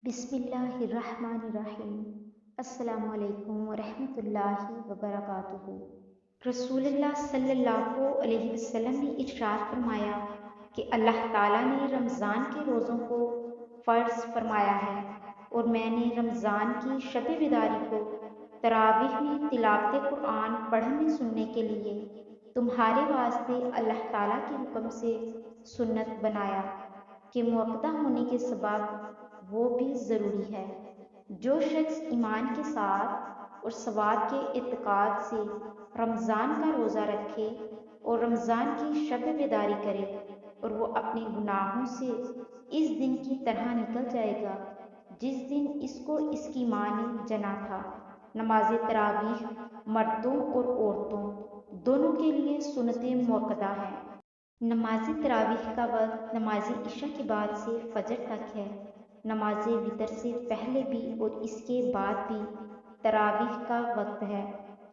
बिस्मिल्लाहिर्रहमानिर्रहीम। अस्सलामु अलैकुम वरहमतुल्लाहि वबरकातुहू। रसूलुल्लाह सल्लल्लाहु अलैहि वसल्लम ने इरशाद फरमाया कि अल्लाह ताला ने रमज़ान के रोज़ों को फ़र्ज़ फरमाया है और मैंने रमज़ान की शब बिदारी को तरावीह में तिलावत कुरान पढ़ने सुनने के लिए तुम्हारे वास्ते अल्लाह ताला के हुक्म से सुन्नत बनाया कि मुअक्कदा होने के सबब वो भी ज़रूरी है। जो शख्स ईमान के साथ और सवाब के एतकाद से रमज़ान का रोज़ा रखे और रमज़ान की शब बेदारी करे और वो अपने गुनाहों से इस दिन की तरह निकल जाएगा जिस दिन इसको इसकी माँ ने जना था। नमाज तरावीह मर्दों और औरतों दोनों के लिए सुन्नत मुअक्कदा है। नमाज तरावीह का वक्त नमाज इशा के बाद से फजर तक है। नमाज वितर से पहले भी और इसके बाद भी तरावीह का वक्त है,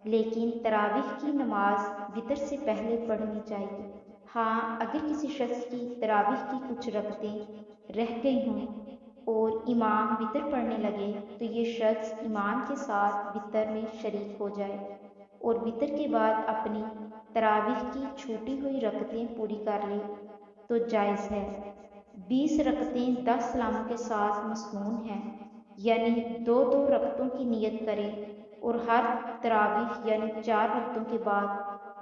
लेकिन तरावीह की नमाज वितर से पहले पढ़नी चाहिए। हाँ, अगर किसी शख्स की तरावीह की कुछ रकतें रह गई हों और इमाम वितर पढ़ने लगे तो ये शख्स इमाम के साथ वितर में शरीक हो जाए और वितर के बाद अपनी तरावीह की छूटी हुई रकतें पूरी कर ले तो जायज़ है। 20 रकतें 10 सलामों के साथ मसनून हैं, यानी दो दो रकतों की नियत करें और हर तरावीह यानी 4 रकतों के बाद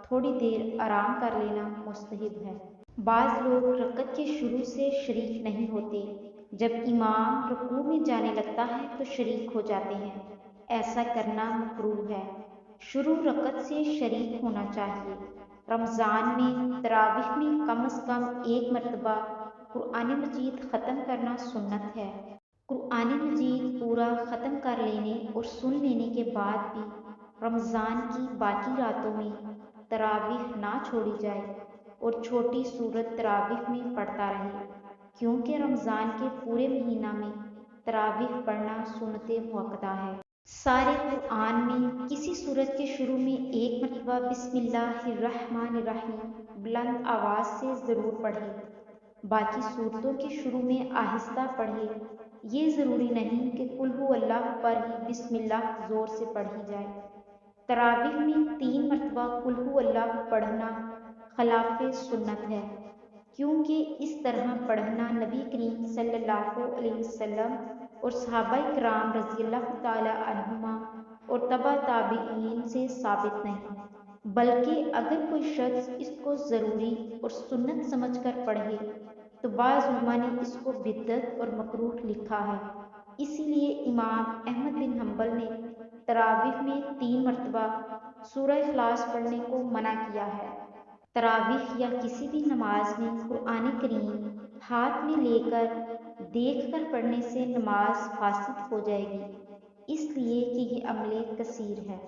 थोड़ी देर आराम कर लेना मुस्तहब है। बाज़ लोग रकत के शुरू से शरीक नहीं होते, जब इमाम रुकू में जाने लगता है तो शरीक हो जाते हैं। ऐसा करना मकरूह है। शुरू रकत से शरीक होना चाहिए। रमज़ान में तरावीह में कम अज़ कम एक मरतबा कुरान मजीद ख़त्म करना सुन्नत है। कुरान मजीद पूरा ख़त्म कर लेने और सुन लेने के बाद भी रमज़ान की बाकी रातों में तरावीह ना छोड़ी जाए और छोटी सूरत तरावीह में पढ़ता रहे, क्योंकि रमज़ान के पूरे महीना में तरावीह पढ़ना सुन्नत मुअक्कदा है। सारे कुरान में किसी सूरत के शुरू में एक मरतबा बिस्मिल्लाहिर्रहमानिर्रहीम बुलंद आवाज़ से ज़रूर पढ़े। बाकी सूरतों के शुरू में आहिस्ता पढ़े। ये ज़रूरी नहीं कि कुल हु अल्लाह पर ही बिस्मिल्लाह ज़ोर से पढ़ी जाए। तरावीह में 3 मरतबा कुल हु अल्लाह पढ़ना खिलाफ सुन्नत है, क्योंकि इस तरह पढ़ना नबी करीम सल्लल्लाहु अलैहि वसल्लम और सहाबाए किराम रज़ियल्लाहु ताला अन्हुमा और तबा ताबीईन से साबित नहीं, बल्कि अगर कोई शख्स इसको ज़रूरी और सुन्नत समझकर पढ़े तो बाज़ उलमा ने इसको बिदअत और मकरूह लिखा है। इसीलिए इमाम अहमद बिन हम्बल ने तरावीह में 3 मरतबा सूरह इखलास पढ़ने को मना किया है। तरावीह या किसी भी नमाज में कुरान करीम हाथ में लेकर देख कर पढ़ने से नमाज फासिद हो जाएगी, इसलिए कि ये अमले कसीर है।